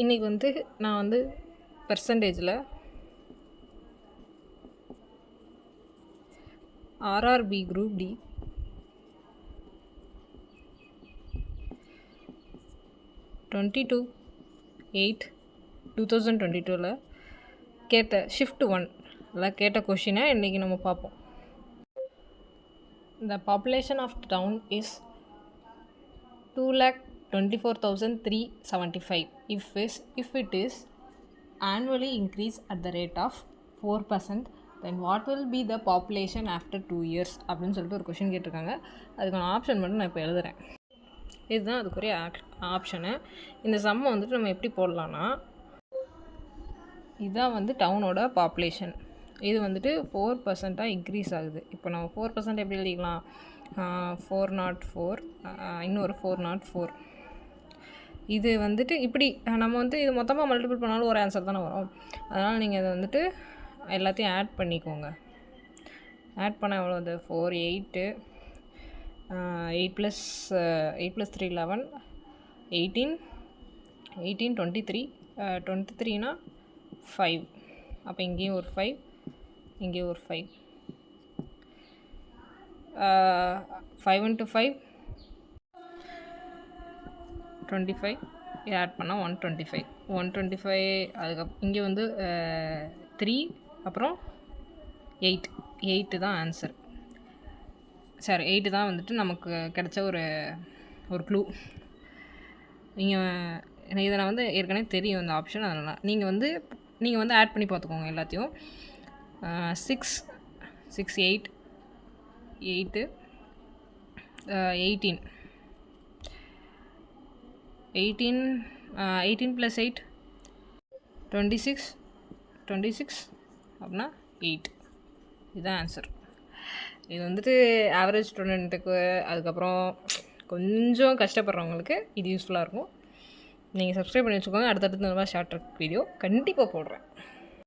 இன்றைக்கி வந்து நான் வந்து பெர்சன்டேஜில் ஆர்ஆர்பி குரூப் டி 22/8/2022 கேட்ட ஷிஃப்ட் 1 கேட்ட கொஷினை இன்றைக்கி நம்ம பார்ப்போம். The population of the town is 2,24,375. If it is annually increase at the rate of 4%, then what will be the population after 2 years அப்படின்னு சொல்லிட்டு ஒரு கொஷின் கேட்டிருக்காங்க. அதுக்கான ஆப்ஷன் மட்டும் நான் இப்போ எழுதுகிறேன். இதுதான் அதுக்குரிய ஆப்ஷனு. இந்த சம்மை வந்துட்டு நம்ம எப்படி போடலான்னா, இதுதான் வந்து டவுனோட பாப்புலேஷன். இது வந்துட்டு 4% இன்க்ரீஸ் ஆகுது. இப்போ நம்ம 4% எப்படி எழுதிக்கலாம்? 404 இன்னொரு 404. இது வந்துட்டு இப்படி நம்ம வந்து இது மொத்தமாக மல்டிபிள் பண்ணாலும் ஒரு ஆன்சர் தானே வரும். அதனால் நீங்கள் இதை வந்துட்டு எல்லாத்தையும் ஆட் பண்ணிக்கோங்க. ஆட் பண்ண எவ்வளோ? அது 4 8 8 + 3 11 18 18 23 23னா 5. அப்போ இங்கேயும் ஒரு 5, இங்கேயும் ஒரு 5. 5 × 5 25. இதை ஆட் பண்ணால் 125. 125 அதுக்கப்புறம் இங்கே வந்து 3 அப்புறம் 8 தான் ஆன்சர். சரி, 8 தான் வந்துட்டு நமக்கு கிடைச்ச ஒரு க்ளூ. இதை நான் வந்து ஏற்கனவே தெரியும் இந்த ஆப்ஷன். அதனால் நீங்கள் வந்து ஆட் பண்ணி பார்த்துக்கோங்க எல்லாத்தையும். 6 8 8 18 18 + 8 26 அப்படின்னா 8. இதுதான் ஆன்சர். இது வந்துட்டு ஆவரேஜ் ஸ்டூடெண்ட்டுக்கு, அதுக்கப்புறம் கொஞ்சம் கஷ்டப்படுறவங்களுக்கு இது யூஸ்ஃபுல்லாக இருக்கும். நீங்கள் சப்ஸ்கிரைப் பண்ணி வச்சுக்கோங்க. அடுத்தடுத்து இந்த மாதிரி ஷார்ட் ட்ரிக் வீடியோ கண்டிப்பாக போடுறேன்.